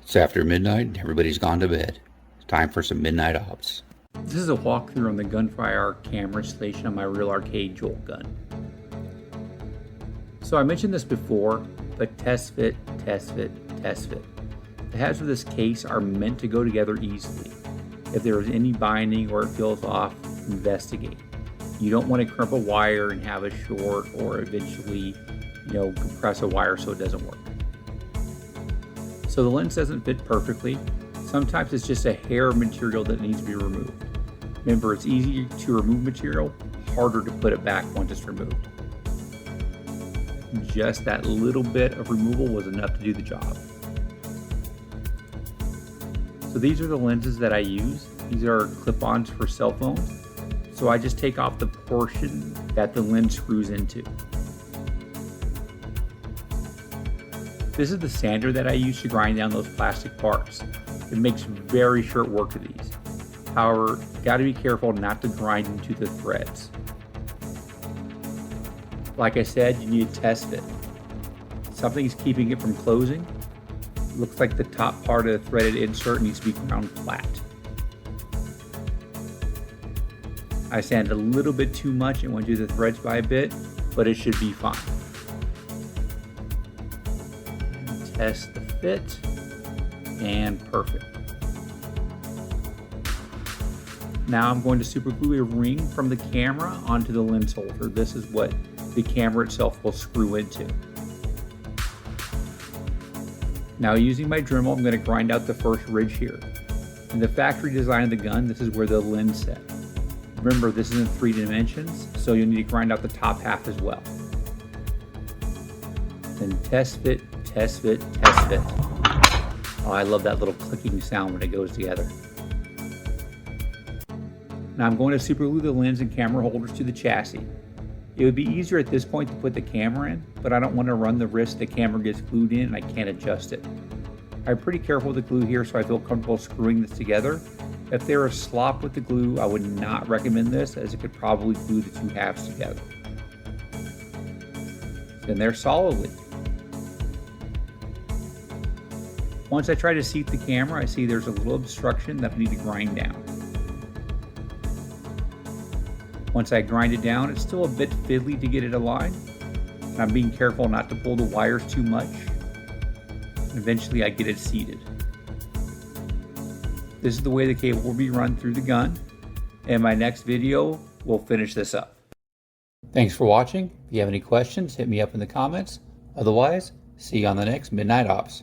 It's after midnight and everybody's gone to bed. It's time for some midnight ops. This is a walkthrough on the Gun4IR camera installation on my real arcade Jolt gun. So I mentioned this before, but test fit, test fit, test fit. The halves of this case are meant to go together easily. If there is any binding or it feels off, investigate. You don't want to crimp a wire and have a short or eventually, compress a wire so it doesn't work. So the lens doesn't fit perfectly. Sometimes it's just a hair of material that needs to be removed. Remember, it's easier to remove material, harder to put it back once it's removed. Just that little bit of removal was enough to do the job. So these are the lenses that I use. These are clip-ons for cell phones. So I just take off the portion that the lens screws into. This is the sander that I use to grind down those plastic parts. It makes very short work of these. However, gotta be careful not to grind into the threads. Like I said, you need a test fit. Something's keeping it from closing. It looks like the top part of the threaded insert needs to be ground flat. I sand a little bit too much and went through the threads by a bit, but it should be fine. Test the fit, and perfect. Now I'm going to super glue a ring from the camera onto the lens holder. This is what the camera itself will screw into. Now using my Dremel, I'm going to grind out the first ridge here. In the factory design of the gun, this is where the lens set. Remember, this is in 3 dimensions, so you'll need to grind out the top half as well. Then test fit, test fit, test fit. Oh, I love that little clicking sound when it goes together. Now I'm going to super glue the lens and camera holders to the chassis. It would be easier at this point to put the camera in, but I don't want to run the risk the camera gets glued in and I can't adjust it. I'm pretty careful with the glue here so I feel comfortable screwing this together. If there is slop with the glue, I would not recommend this as it could probably glue the two halves together. Then they're solidly. Once I try to seat the camera, I see there's a little obstruction that I need to grind down. Once I grind it down, it's still a bit fiddly to get it aligned. And I'm being careful not to pull the wires too much. And eventually I get it seated. This is the way the cable will be run through the gun. In my next video, we'll finish this up. Thanks for watching. If you have any questions, hit me up in the comments. Otherwise, see you on the next Midnight Ops.